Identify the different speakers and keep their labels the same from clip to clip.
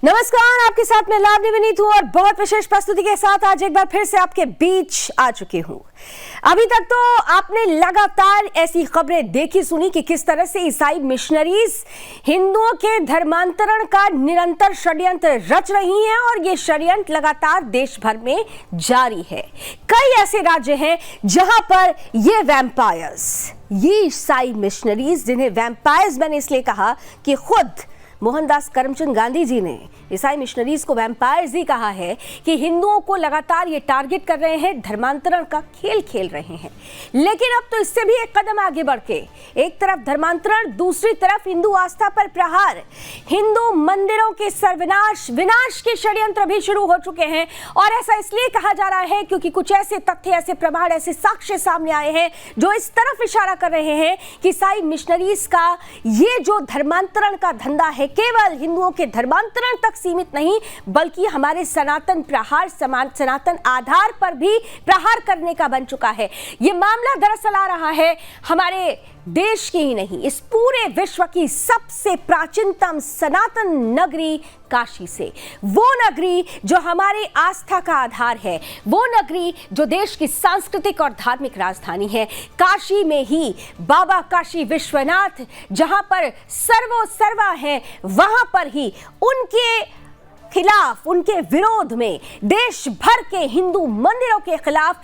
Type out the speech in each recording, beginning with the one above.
Speaker 1: नमस्कार, आपके साथ मैं लावनी विनीत हूं और बहुत विशेष प्रस्तुति के साथ आज एक बार फिर से आपके बीच आ चुकी हूं। अभी तक तो आपने लगातार ऐसी खबरें देखी सुनी कि किस तरह से ईसाई मिशनरीज हिंदुओं के धर्मांतरण का निरंतर षड्यंत्र रच रही हैं और ये षड्यंत्र लगातार देश भर में जारी है। कई ऐसे राज्य हैं जहां पर ये वैम्पायर्स, ये ईसाई मिशनरीज, जिन्हें वैम्पायर्स मैंने इसलिए कहा कि खुद मोहनदास करमचंद गांधी जी ने ईसाई मिशनरीज को वैम्पायर्स ही कहा है कि हिंदुओं को लगातार ये टारगेट कर रहे हैं, धर्मांतरण का खेल खेल रहे हैं। लेकिन अब तो इससे भी एक कदम आगे बढ़ के एक तरफ धर्मांतरण, दूसरी तरफ हिंदू आस्था पर प्रहार, हिंदू मंदिरों के सर्वनाश, विनाश के षड्यंत्र भी शुरू हो चुके हैं। और ऐसा इसलिए कहा जा रहा है क्योंकि कुछ ऐसे तथ्य, ऐसे प्रमाण, ऐसे साक्ष्य सामने आए हैं जो इस तरफ इशारा कर रहे हैं कि ईसाई मिशनरीज का ये जो धर्मांतरण का धंधा है केवल हिंदुओं के धर्मांतरण तक सीमित नहीं, बल्कि हमारे सनातन प्रहार, सनातन आधार पर भी प्रहार करने का बन चुका है। यह मामला दरअसल आ रहा है हमारे देश की ही नहीं, इस पूरे विश्व की सबसे प्राचीनतम सनातन नगरी काशी से। वो नगरी जो हमारी आस्था का आधार है, वो नगरी जो देश की सांस्कृतिक और धार्मिक राजधानी है। काशी में ही बाबा काशी विश्वनाथ जहां पर सर्वो सर्वा है, वहां पर ही उनके खिलाफ, उनके विरोध में देश भर के हिंदू मंदिरों के खिलाफ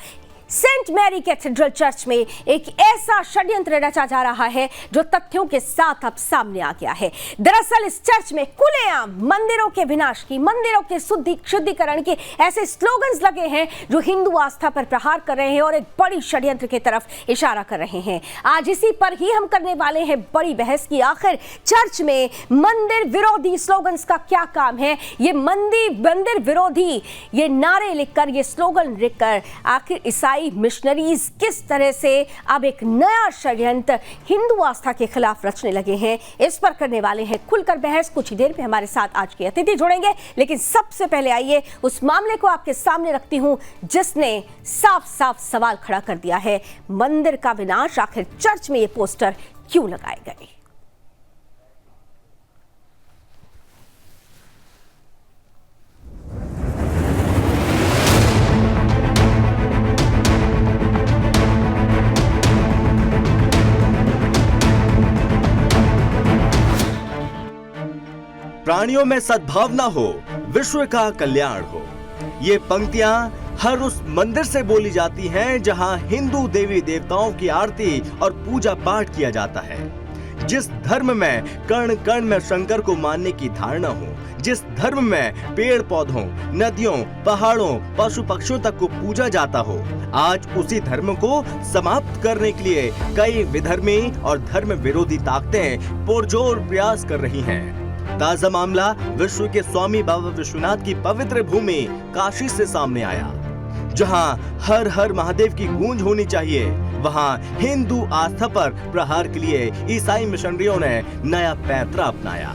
Speaker 1: सेंट मैरी कैथेड्रल चर्च में एक ऐसा षड्यंत्र रचा जा रहा है जो तथ्यों के साथ अब सामने आ गया है। दरअसल इस चर्च में खुलेआम मंदिरों के विनाश की, मंदिरों के शुद्धिकरण के ऐसे स्लोगन्स लगे हैं जो हिंदू आस्था पर प्रहार कर रहे हैं और एक बड़ी षड्यंत्र की तरफ इशारा कर रहे हैं। आज इसी पर ही हम करने वाले हैं बड़ी बहस की आखिर चर्च में मंदिर विरोधी स्लोगन्स का क्या काम है। ये मंदिर विरोधी ये नारे लिखकर, ये स्लोगन लिखकर आखिर ईसाई मिशनरीज किस तरह से अब एक नया षड्यंत्र हिंदू आस्था के खिलाफ रचने लगे हैं, इस पर करने वाले हैं खुलकर बहस। कुछ ही देर में हमारे साथ आज के अतिथि जुड़ेंगे, लेकिन सबसे पहले आइए उस मामले को आपके सामने रखती हूं जिसने साफ साफ सवाल खड़ा कर दिया है। मंदिर का विनाश, आखिर चर्च में ये पोस्टर क्यों लगाए गए?
Speaker 2: प्राणियों में सद्भावना हो, विश्व का कल्याण हो, ये पंक्तियां हर उस मंदिर से बोली जाती हैं जहां हिंदू देवी देवताओं की आरती और पूजा पाठ किया जाता है। जिस धर्म में कण कण में शंकर को मानने की धारणा हो, जिस धर्म में पेड़ पौधों, नदियों, पहाड़ों, पशु पक्षियों तक को पूजा जाता हो, आज उसी धर्म को समाप्त करने के लिए कई विधर्मी और धर्म विरोधी ताकतें पुरजोर प्रयास कर रही हैं। ताजा मामला विश्व के स्वामी बाबा विश्वनाथ की पवित्र भूमि काशी से सामने आया। जहां हर हर महादेव की गूंज होनी चाहिए, वहां हिंदू आस्था पर प्रहार के लिए ईसाई मिशनरियों ने नया पैंतरा अपनाया।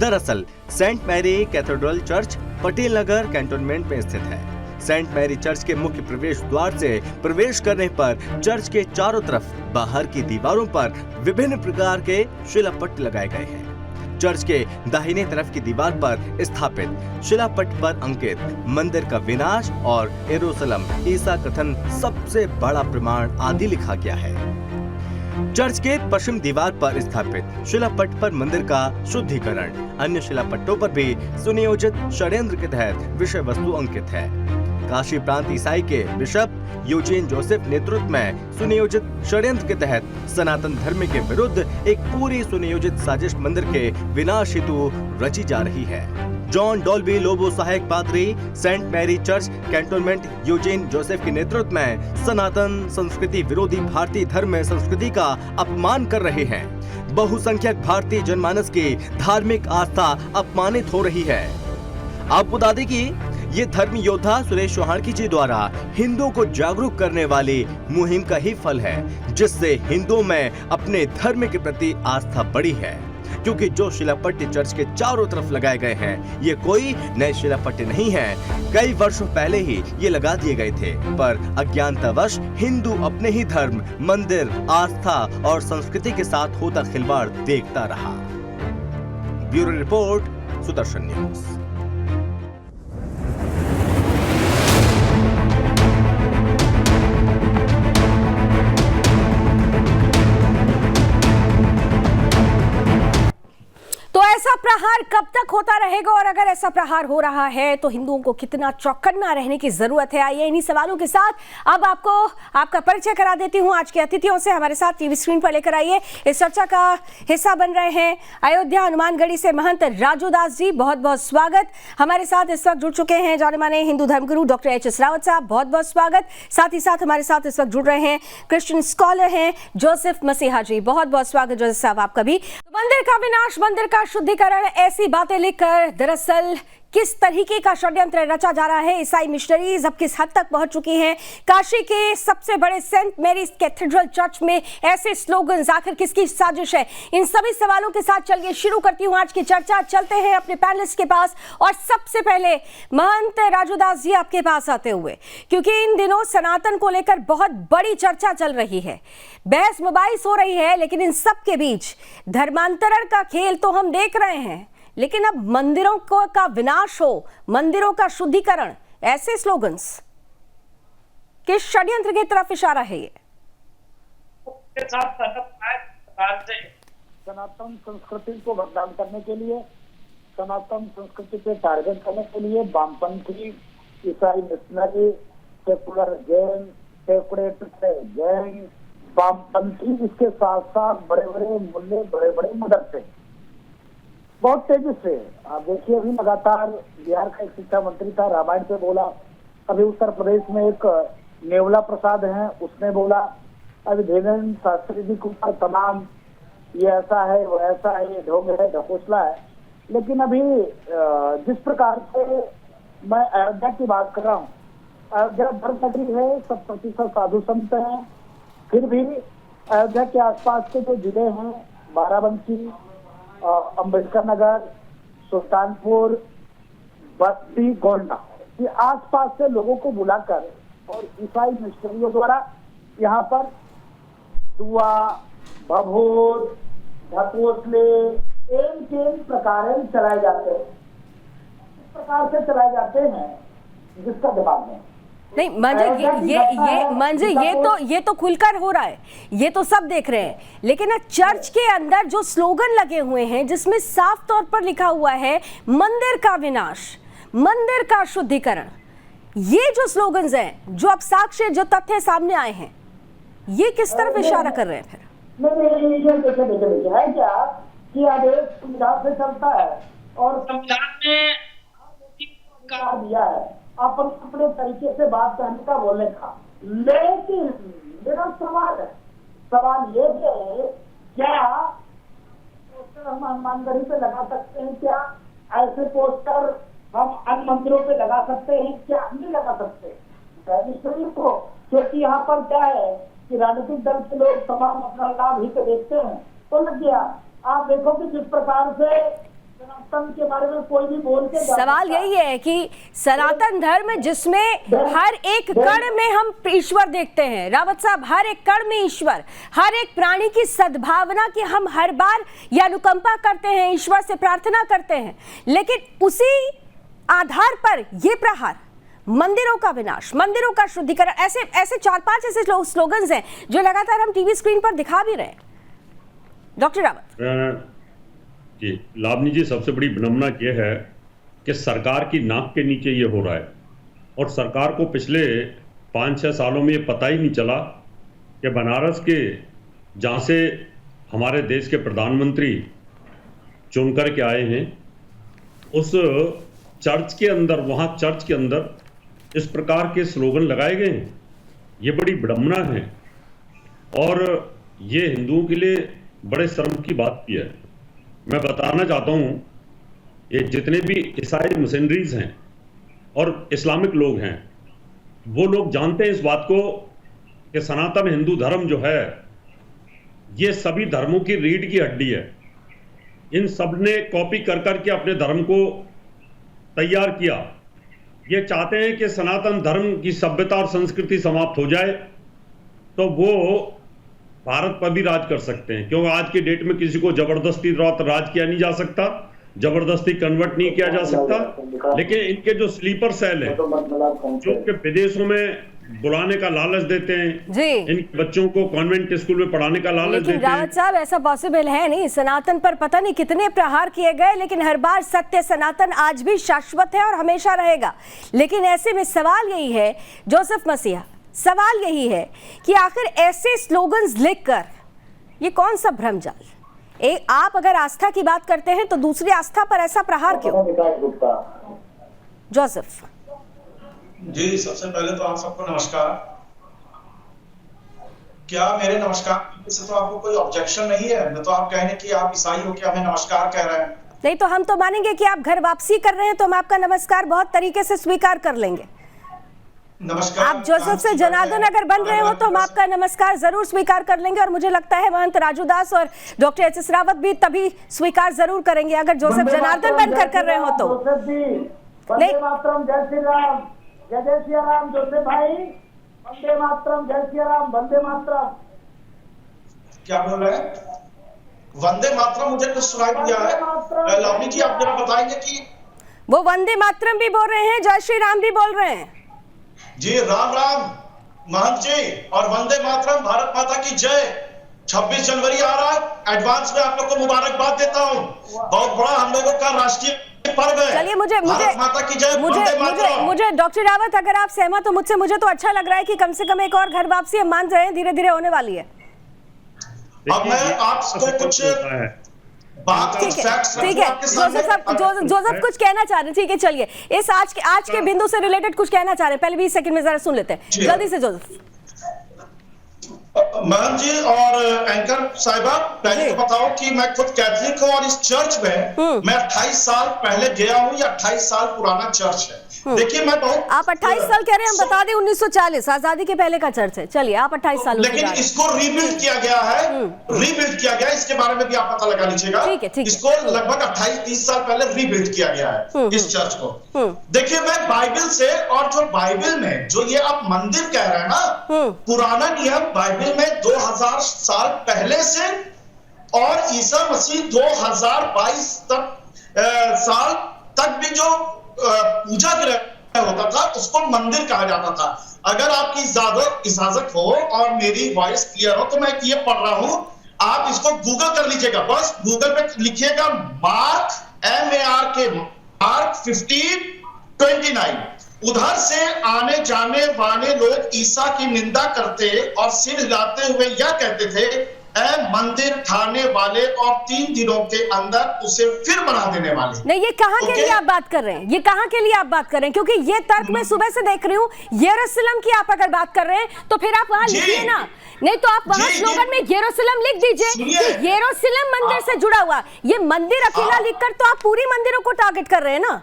Speaker 2: दरअसल saint Mary cathedral church Patel Nagar cantonment में स्थित है। सेंट मैरी चर्च के मुख्य प्रवेश द्वार से प्रवेश करने पर चर्च के चारों तरफ बाहर की दीवारों पर विभिन्न प्रकार के शिलापट्ट लगाए गए हैं। चर्च के दाहिने तरफ की दीवार पर स्थापित शिलापट पर अंकित मंदिर का विनाश और यरूशलेम ईसा कथन सबसे बड़ा प्रमाण आदि लिखा गया है। चर्च के पश्चिम दीवार पर स्थापित शिलापट पर मंदिर का शुद्धिकरण, अन्य शिलापट्टों पर भी सुनियोजित षड्यंत्र के तहत विषय वस्तु अंकित है। काशी प्रांत ईसाई के बिशप यूजीन जोसेफ नेतृत्व में सुनियोजित षड्यंत्र के तहत सनातन धर्म के विरुद्ध एक पूरी सुनियोजित साजिश मंदिर के विनाश हेतु रची जा रही है। जॉन डॉल्बी लोबो सहायक पादरी Saint Mary Church cantonment Eugene Joseph के नेतृत्व में सनातन संस्कृति विरोधी भारतीय धर्म संस्कृति का अपमान कर रहे हैं। बहुसंख्यक भारतीय जनमानस की धार्मिक आस्था अपमानित हो रही है। आपको बता दें कि ये धर्म योद्धा सुरेश चौहान जी द्वारा हिंदुओं को जागरूक करने वाली मुहिम का ही फल है, जिससे हिंदुओं में अपने धर्म के प्रति आस्था बढ़ी है। क्योंकि जो शिलापट्ट चर्च के चारों तरफ लगाए गए हैं, ये कोई नए शिलापट्ट नहीं है, कई वर्षों पहले ही ये लगा दिए गए थे, पर अज्ञानतावश हिंदू अपने ही धर्म, मंदिर, आस्था और संस्कृति के साथ होता खिलवाड़ देखता रहा। Bureau report, Sudarshan news.
Speaker 1: तो ऐसा प्रहार कब तक होता रहेगा और अगर ऐसा प्रहार हो रहा है तो हिंदुओं को कितना चौकन्ना रहने की जरूरत है? आइए इन्हीं सवालों के साथ अब आपको आपका परिचय करा देती हूं आज के अतिथियों से। हमारे साथ टीवी स्क्रीन पर लेकर आइए, इस चर्चा का हिस्सा बन रहे हैं अयोध्या हनुमानगढ़ी से महंत राजू दास जी, बहुत बहुत स्वागत। हमारे साथ इस वक्त जुड़ चुके हैं जाने माने हिंदू धर्मगुरु डॉक्टर एच.एस. रावत साहब, बहुत बहुत स्वागत। साथ ही साथ हमारे साथ इस वक्त जुड़ रहे हैं क्रिश्चियन स्कॉलर हैं जोसेफ मसीहा जी, बहुत बहुत स्वागत जोसेफ साहब आपका भी। तो मंदिर का विनाश, मंदिर का शुद्धिकरण, ऐसी बातें लिखकर दरअसल किस तरीके का षड्यंत्र रचा जा रहा है? ईसाई मिशनरीज अब किस हद तक पहुंच चुकी हैं? काशी के सबसे बड़े सेंट मैरीज कैथेड्रल चर्च में ऐसे स्लोगन्स, आखिर किसकी साजिश है? इन सभी सवालों के साथ चलिए शुरू करती हूं आज की चर्चा। चलते हैं अपने पैनलिस्ट के पास और सबसे पहले महंत राजू दास जी आपके पास आते हुए, क्योंकि इन दिनों सनातन को लेकर बहुत बड़ी चर्चा चल रही है, बहस मुबाहिस हो रही है, लेकिन इन सब के बीच धर्मांतरण का खेल तो हम देख रहे हैं, लेकिन अब मंदिरों का विनाश हो, मंदिरों का शुद्धिकरण, ऐसे स्लोगन्स किस षड्यंत्र की तरफ इशारा है? ये
Speaker 3: के साथ सरकार से सनातन संस्कृति को बदनाम करने के लिए, सनातन संस्कृति पे टारगेट करने के लिए वामपंथी, ईसाई मिशनरी, सेकुलर जैन, सेकुलेट जैन, वामपंथी, इसके साथ साथ बड़े बड़े मुल्ले, बड़े बड़े मदरसे बहुत तेजी से, आप देखिए अभी लगातार बिहार का एक शिक्षा मंत्री था, रामायण पे बोला, अभी उत्तर प्रदेश में एक नेवला प्रसाद हैं, उसने बोला, अभी धीरेन्द्र शास्त्री जी के ऊपर तमाम ये ऐसा है वो ऐसा है, ये ढोंग है, ढकोसला है। लेकिन अभी जिस प्रकार से मैं अयोध्या की बात कर रहा हूँ, अयोध्या धर्म नगरी है, 100% साधु संत हैं, फिर भी अयोध्या के आसपास के जो जिले हैं, बाराबंकी, अम्बेडकर नगर, सुल्तानपुर, बस्ती, गोंडा, ये आसपास से लोगों को बुलाकर और ईसाई मिशनरियों द्वारा यहाँ पर दुआ, भभूत, ढकोसले, एन प्रकार चलाए जाते हैं, इस प्रकार से चलाए जाते हैं जिसका जवाब नहीं।
Speaker 1: नहीं मंजे ये तो खुलकर हो रहा है, ये तो सब देख रहे हैं, लेकिन चर्च के अंदर जो स्लोगन लगे हुए हैं जिसमें साफ तौर पर लिखा हुआ है मंदिर का विनाश, मंदिर का शुद्धिकरण, ये जो स्लोगन्स हैं, जो अब साक्ष्य, जो तथ्य सामने आए हैं, ये किस तरफ इशारा कर रहे हैं? फिर
Speaker 3: देखिए है क्या कि आदेश संविधान से चलता है और संविधान ने दिया है अपन अपने तरीके से बात कहने का, बोलने का। लेकिन मेरा सवाल ये है, क्या पोस्टर हम हनुमानगढ़ी पे लगा सकते हैं? क्या ऐसे पोस्टर हम अन्य मंदिरों पे लगा सकते हैं? क्या नहीं लगा सकते को? क्योंकि यहाँ पर क्या है कि राजनीतिक दल के लोग तमाम अपना लाभ ही तो देखते हैं, तो लग गया। आप देखो कि जिस प्रकार से सनातन के बारे में कोई भी बोल के,
Speaker 1: सवाल यही है कि सनातन धर्म जिसमें हर एक कण में हम ईश्वर देखते हैं, रावत साहब, हर एक कण में ईश्वर, हर एक प्राणी की सद्भावना की हम हर बार ये अनुकंपा करते हैं, ईश्वर से प्रार्थना करते हैं, लेकिन उसी आधार पर ये प्रहार, मंदिरों का विनाश, मंदिरों का शुद्धिकरण, ऐसे 4-5 ऐसे स्लोगन्स हैं जो लगातार हम टीवी स्क्रीन पर दिखा भी रहे हैं। डॉक्टर रावत
Speaker 4: जी, लावनी जी, सबसे बड़ी विडंबना यह है कि सरकार की नाक के नीचे ये हो रहा है और सरकार को पिछले 5-6 सालों में ये पता ही नहीं चला कि बनारस के, जहाँ से हमारे देश के प्रधानमंत्री चुनकर के आए हैं, उस चर्च के अंदर, वहाँ चर्च के अंदर इस प्रकार के स्लोगन लगाए गए हैं। ये बड़ी विडंबना है और ये हिंदुओं के लिए बड़े शर्म की बात भी है। मैं बताना चाहता हूँ, ये जितने भी ईसाई मिशनरीज हैं और इस्लामिक लोग हैं, वो लोग जानते हैं इस बात को कि सनातन हिंदू धर्म जो है ये सभी धर्मों की रीढ़ की हड्डी है। इन सब ने कॉपी कर करके अपने धर्म को तैयार किया। ये चाहते हैं कि सनातन धर्म की सभ्यता और संस्कृति समाप्त हो जाए तो वो भारत पर भी राज कर सकते हैं, क्योंकि आज के डेट में किसी को जबरदस्ती राज किया नहीं जा सकता। जबरदस्ती कन्वर्ट नहीं किया जा सकता। लेकिन इनके जो स्लीपर सेल है, जो कि विदेशों में बुलाने का लालच देते हैं,
Speaker 1: जी
Speaker 4: इन बच्चों को कॉन्वेंट स्कूल में पढ़ाने का लालच
Speaker 1: लेकिन
Speaker 4: देते हैं।
Speaker 1: रावत साहब ऐसा पॉसिबल है नहीं। सनातन पर पता नहीं कितने प्रहार किए गए, लेकिन हर बार सत्य सनातन आज भी शाश्वत है और हमेशा रहेगा। लेकिन ऐसे में सवाल यही है जोसेफ मसीहा, सवाल यही है कि आखिर ऐसे स्लोगन्स लिखकर ये कौन सा भ्रमजाल? आप अगर आस्था की बात करते हैं तो दूसरी आस्था पर ऐसा प्रहार क्यों? जोसेफ
Speaker 5: जी, सबसे पहले तो आप सबको नमस्कार। क्या मेरे नमस्कार से तो आपको कोई ऑब्जेक्शन नहीं है? मैं तो आप कहने कि आप ईसाई हो, क्या हमें नमस्कार कह रहे हैं?
Speaker 1: नहीं तो हम तो मानेंगे कि आप घर वापसी कर रहे हैं तो हम आपका नमस्कार बहुत तरीके से स्वीकार कर लेंगे।
Speaker 5: नमस्कार।
Speaker 1: आप जोसेफ से जनार्दन अगर बन रहे हो तो हम आपका नमस्कार जरूर स्वीकार कर लेंगे, और मुझे लगता है महंत राजू दास और डॉक्टर एच.एस. रावत भी तभी स्वीकार जरूर करेंगे अगर जोसेफ जनार्दन बनकर कर रहे हो तो।
Speaker 3: वंदे मातरम, जय श्री राम, जय जय श्री राम। जोसेफ भाई, वंदे मातरम, जय श्री राम, वंदे मातरम।
Speaker 5: क्या बोल रहे हैं? वंदे मातरम मुझे कुछ सुनाई दिया है। लावनी जी, आप जरा बताएंगे कि
Speaker 1: वो वंदे मातरम भी बोल रहे हैं, जय श्री राम भी बोल रहे हैं।
Speaker 5: जी, राम राम महंत जी, और वंदे मातरम, भारत माता की जय। 26 जनवरी आ रहा है, एडवांस में आप लोग को मुबारकबाद देता हूँ। बहुत बड़ा हम लोगों का राष्ट्रीय पर्व है।
Speaker 1: चलिए मुझे
Speaker 5: माता की जय, वंदे मातरम।
Speaker 1: मुझे डॉक्टर रावत, अगर आप सहमत हो मुझसे, मुझे तो अच्छा लग रहा है कि कम से कम एक और घर वापसी हम मान रहे हैं, धीरे धीरे होने वाली है।
Speaker 5: अब मैं आपको कुछ बात
Speaker 1: ठीक है जोसेफ कुछ कहना चाह रहे हैं, ठीक है चलिए इस आज के बिंदु से रिलेटेड कुछ कहना चाह रहे हैं, पहले 20 सेकंड में जरा सुन लेते हैं जल्दी से जोसेफ।
Speaker 5: महंत जी और एंकर साहिबा, पहले तो बताओ कि मैं खुद कैथलिक हूँ और इस चर्च में मैं 28 साल पहले गया हूँ। ये 28 साल पुराना चर्च है। देखिए, मैं बहुत
Speaker 1: आप 28 साल कह रहे हैं, हम बता दें 1940 आजादी के पहले का चर्च है। चलिए आप 28 साल,
Speaker 5: लेकिन इसको रीबिल्ड किया गया है, रीबिल्ड किया गया है, इसके बारे में भी आप पता लगा लीजिएगा।
Speaker 1: ठीक है।
Speaker 5: इसको लगभग 28-30 साल पहले रीबिल्ड किया गया है इस चर्च को। देखिए, मैं बाइबल से, और जो बाइबल में जो ये आप मंदिर कह रहे हैं ना, पुराना नियम बाइबल में 2000 साल पहले से, और ईसा मसीह 2022 साल तक भी जो पूजा गृह होता था उसको मंदिर कहा जाता था। अगर आपकी इजाजत हो और मेरी वॉइस क्लियर हो तो मैं ये पढ़ रहा हूं, आप इसको गूगल कर लीजिएगा। बस गूगल पे लिखिएगा मार्क, मार्क 15:29। उधर से आने जाने वाले लोग ईसा की निंदा करते और सिर हिलाते हुए यह कहते थे, मंदिर ढाने वाले और 3 दिनों के अंदर उसे फिर बना देने वाले।
Speaker 1: नहीं, ये कहां के लिए आप बात कर रहे हैं? ये कहां के लिए आप बात कर रहे हैं? क्योंकि ये तर्क मैं सुबह से देख रही हूँ, यरूशलेम की आप अगर बात कर रहे हैं तो फिर आप वहां लिखिए ना। नहीं तो आप वहां स्लोगन में यरूशलेम लिख दीजिए कि यरूशलेम मंदिर से जुड़ा हुआ। ये मंदिर अकेला लिखकर तो आप पूरी मंदिरों को टारगेट कर रहे हैं ना।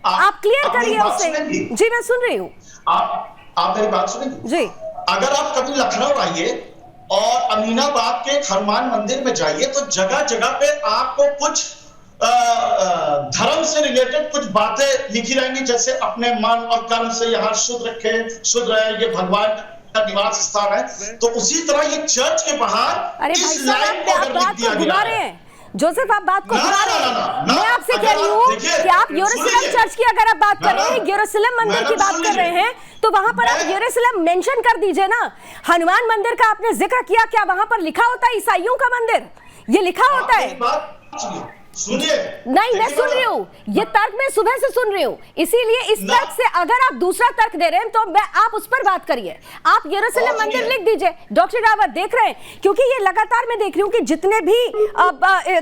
Speaker 1: आप क्लियर करिए उसे। जी मैं सुन रही हूँ,
Speaker 5: आप मेरी बात सुनेंगे
Speaker 1: जी।
Speaker 5: अगर आप कभी लखनऊ आइए और अमीनाबाद के हनुमान मंदिर में जाइए तो जगह जगह पे आपको कुछ धर्म से रिलेटेड कुछ बातें लिखी रहेंगी, जैसे अपने मन और कर्म से यहाँ शुद्ध रखे, शुद्ध रहे, ये भगवान का निवास स्थान है। तो उसी तरह ये चर्च के बाहर इस लाइन को अगर लिख दिया गया है।
Speaker 1: जोसेफ आप बात को घुमा रहे हैं। मैं आपसे कह रही हूँ कि आप यरूशलेम चर्च की अगर आप बात कर रहे हैं, यरूशलेम मंदिर की बात कर रहे हैं, तो वहां पर आप यरूशलेम मेंशन कर दीजिए ना। हनुमान मंदिर का आपने जिक्र किया, क्या वहां पर लिखा होता है ईसाइयों का मंदिर? ये लिखा होता है?
Speaker 5: सुनिए,
Speaker 1: नहीं मैं सुन रही हूँ, ये तर्क मैं सुबह से सुन रही हूँ, इसीलिए इस तर्क से अगर आप दूसरा तर्क दे रहे हैं तो आप उस पर बात करिए। आप यरूशलेम मंदिर लिख दीजिए। डॉक्टर रावत देख रहे हैं, क्योंकि ये लगातार मैं देख रही हूँ कि जितने भी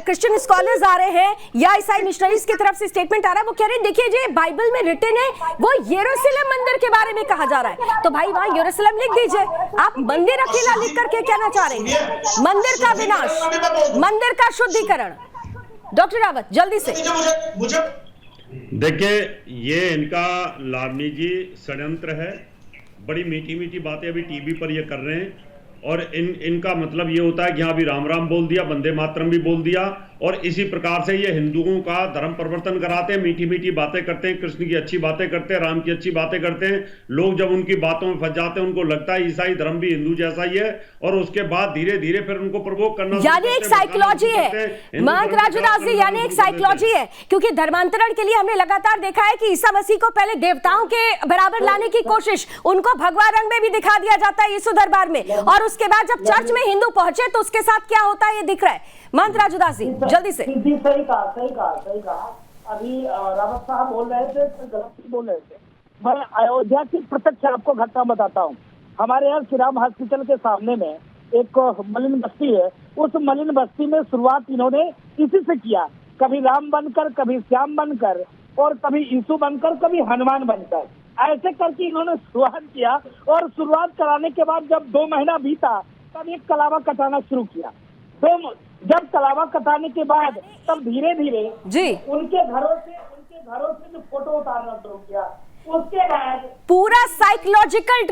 Speaker 1: क्रिश्चियन स्कॉलर्स आ रहे हैं या ईसाई मिशनरीज की तरफ से स्टेटमेंट आ रहा है, वो कह रहे हैं देखिए जो बाइबल में रिटन है वो यरूशलेम मंदिर के बारे में कहा जा रहा है, तो भाई वहां यरूशलेम लिख दीजिए। आप मंदिर अकेला लिख करके कहना चाह रहे हैं मंदिर का विनाश, मंदिर का शुद्धिकरण। डॉक्टर रावत जल्दी से।
Speaker 5: मुझे
Speaker 4: देखिए, ये इनका लावनी जी षड्यंत्र है। बड़ी मीठी मीठी बातें अभी टीवी पर ये कर रहे हैं, और इनका मतलब ये होता है कि हाँ अभी राम राम बोल दिया, वंदे मातरम भी बोल दिया, और इसी प्रकार से ये हिंदुओं का धर्म परिवर्तन कराते हैं, मीठी मीठी बातें करते हैं, कृष्ण की अच्छी बातें करते हैं, राम की अच्छी बातें करते हैं। लोग जब उनकी बातों में फंस जाते हैं, उनको लगता है ईसाई धर्म भी हिंदू जैसा ही है, और उसके बाद धीरे धीरे फिर उनको प्रवोक करना,
Speaker 1: यानी एक साइकोलॉजी है महंत राजूदास जी, यानी एक साइकोलॉजी है, क्योंकि धर्मांतरण के लिए हमने लगातार देखा है कि ईसा मसीह को पहले देवताओं के बराबर लाने की कोशिश, उनको भगवा रंग में भी दिखा दिया जाता है यीशु दरबार में, और उसके बाद जब चर्च में हिंदू पहुंचे तो उसके साथ क्या होता है ये दिख रहा है। महंत राजूदास जी जल्दी से।
Speaker 3: सही कहा। अभी रावत साहब बोल रहे थे, गलत बोल रहे थे। मैं अयोध्या की प्रत्यक्ष आपको घटना बताता हूँ। हमारे यहाँ श्री राम हॉस्पिटल के सामने में एक मलिन बस्ती है। उस मलिन बस्ती में शुरुआत इन्होंने इसी से किया, कभी राम बनकर, कभी श्याम बनकर, और कभी यीशु बनकर, कभी हनुमान बनकर, ऐसे करके इन्होंने शुरुआत किया। और शुरुआत कराने के बाद जब 2 महीना बीता तब एक कलावा कटाना शुरू किया। तो जब कलावा कटाने के बाद तब धीरे धीरे
Speaker 1: जी
Speaker 3: उनके घरों से जो फोटो उतारना शुरू किया। उसके बाद
Speaker 1: पूरा साइकोलॉजिकल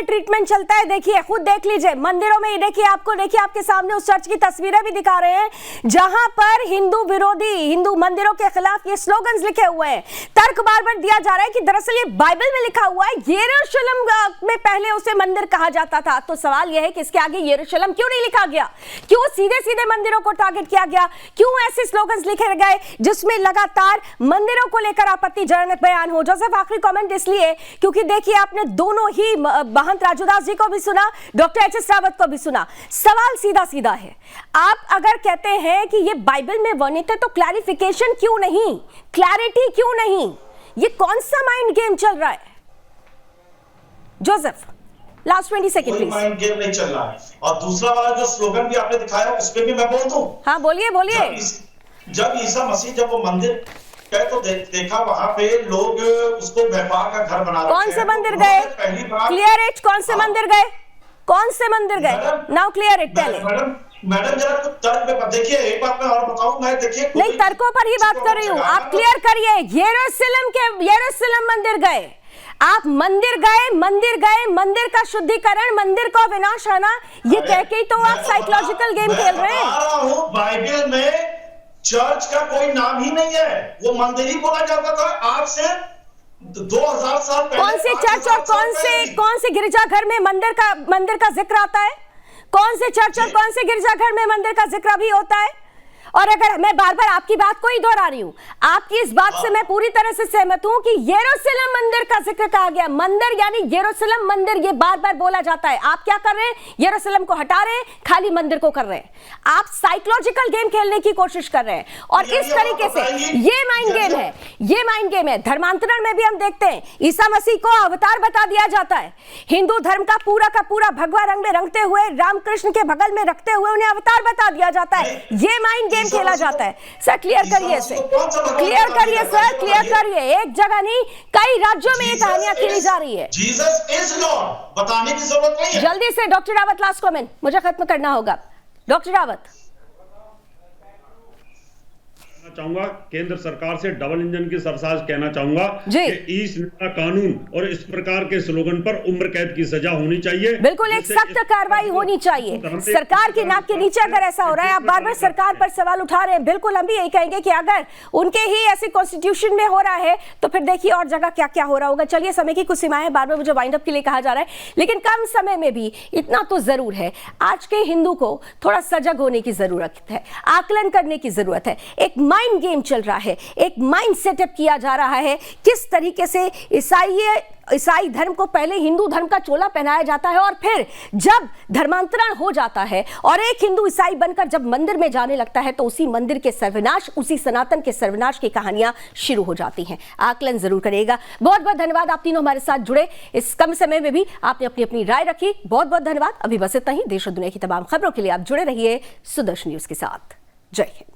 Speaker 1: ट्रीटमेंट चलता है। देखिए, खुद देख लीजिए मंदिरों में, ये देखिए, आपको देखिए आपके सामने उस चर्च की तस्वीरें भी दिखा रहे हैं जहां पर हिंदू विरोधी, हिंदू मंदिरों के खिलाफ ये स्लोगन्स लिखे हुए हैं। तर्क बार बार दिया जा रहा है कि दरअसल ये बाइबल में लिखा हुआ है, यरूशलेम में पहले उसे मंदिर कहा जाता था। तो सवाल यह है कि इसके आगे यरूशलेम क्यों नहीं लिखा गया, क्यों सीधे सीधे मंदिरों को टारगेट किया गया, क्यों ऐसे स्लोगन्स लिखे गए जिसमें लगातार मंदिरों को लेकर आपत्तिजनक बयान हो। जोसेफ, आखिरी कमेंट इसलिए क्योंकि देखिए आपने दोनों ही महंत राजूदास जी को भी सुना, डॉक्टर एच एस रावत को भी सुना। सवाल सीधा सीधा है, आप अगर कहते हैं कि ये बाइबल में वर्णित है तो क्लैरिफिकेशन क्यों नहीं, क्लैरिटी क्यों नहीं? ये कौन सा माइंड गेम चल रहा है? Joseph, last 20 second please.
Speaker 5: Mind game नहीं चल रहा है। और दूसरा वाला जो स्लोगन भी आपने दिखाया उस पे भी मैं बोल दूं।
Speaker 1: हाँ बोलिए बोलिए।
Speaker 5: जब ईसा मसीह जब वो मंदिर गए तो देखा वहां पे लोग उसको व्यापार का घर बना रहे हैं।
Speaker 1: कौन से मंदिर गए?
Speaker 5: पहली बार
Speaker 1: क्लियर इट, कौन से मंदिर गए? कौन से मंदिर गए? नाउ क्लियर इट पहले।
Speaker 5: मैडम जरा कुछ तर्क में देखिए, एक बात मैं और बताऊं, मैं देखिए
Speaker 1: नहीं, तर्कों पर ही बात कर रही हूँ, आप क्लियर करिए। यरूशलेम मंदिर गए, आप मंदिर गए, मंदिर का शुद्धिकरण, मंदिर का विनाश आना, ये कह के ही तो आप साइकोलॉजिकल गेम खेल रहे हैं।
Speaker 5: बाइबल में चर्च का कोई नाम ही नहीं है, वो मंदिर ही बोला जाता था। आज से 2000 साल पहले
Speaker 1: कौन से चर्च और कौन से गिरजाघर में मंदिर का जिक्र आता है? कौन से चर्च और कौन से गिरजाघर में मंदिर का जिक्र भी होता है? और अगर मैं बार बार आपकी बात को ही दोहरा रही हूं, आपकी इस बात से मैं पूरी तरह से सहमत हूं कि यरूशलेम मंदिर का जिक्र कहा गया। मंदिर यानी यरूशलेम मंदिर, ये बार बार बोला जाता है। आप क्या कर रहे हैं? यरूशलेम को हटा रहे हैं, खाली मंदिर को कर रहे हैं। आप साइकोलॉजिकल गेम खेलने की कोशिश कर रहे हैं, और इस तरीके से ये माइंड गेम है। धर्मांतरण में भी हम देखते हैं, ईसा मसीह को अवतार बता दिया जाता है, हिंदू धर्म का पूरा भगवा रंग में रंगते हुए, रामकृष्ण के बगल में रखते हुए उन्हें अवतार बता दिया जाता है। ये माइंड गेम खेला जाता है। सर क्लियर करिए इसे, क्लियर करिए सर, क्लियर करिए। एक जगह नहीं, कई राज्यों में ये कहानियां खेली जा रही है।
Speaker 5: जीसस इज लॉर्ड बताने की जरूरत नहीं है।
Speaker 1: जल्दी से डॉक्टर रावत, लास्ट कमेंट, मुझे खत्म करना होगा। डॉक्टर रावत,
Speaker 4: चाहूंगा केंद्र सरकार से डबल इंजन की सरसाज कहना चाहूंगा कि इस नया कानून और इस प्रकार के स्लोगन पर उम्र कैद की सजा होनी चाहिए।
Speaker 1: बिल्कुल, एक सख्त कार्रवाई होनी चाहिए सरकार की नाक के नीचे। अगर ऐसा हो रहा है, आप बार बार सरकार पर सवाल उठा रहे हैं, बिल्कुल हम भी यही कहेंगे कि अगर उनके ही ऐसे कॉन्स्टिट्यूशन में हो रहा है तो फिर देखिए और जगह क्या क्या हो रहा होगा। चलिए, समय की कुछ सीमाएं, बार बार मुझे वाइंड अप के लिए कहा जा रहा है, लेकिन कम समय में भी इतना तो जरूर है, आज के हिंदू को थोड़ा सजग होने की जरूरत है, आकलन करने की जरूरत है। एक माइंड गेम चल रहा है, एक माइंड सेटअप किया जा रहा है, किस तरीके से ईसाई धर्म को पहले हिंदू धर्म का चोला पहनाया जाता है, और फिर जब धर्मांतरण हो जाता है और एक हिंदू ईसाई बनकर जब मंदिर में जाने लगता है तो उसी मंदिर के सर्वनाश, उसी सनातन के सर्वनाश की कहानियां शुरू हो जाती हैं। आकलन जरूर करिएगा। बहुत बहुत धन्यवाद, आप तीनों हमारे साथ जुड़े, इस कम समय में भी आपने अपनी अपनी राय रखी। बहुत बहुत धन्यवाद। अभी बस इतना ही। देश और दुनिया की तमाम खबरों के लिए आप जुड़े रहिए सुदर्शन न्यूज के साथ। जय हिंद।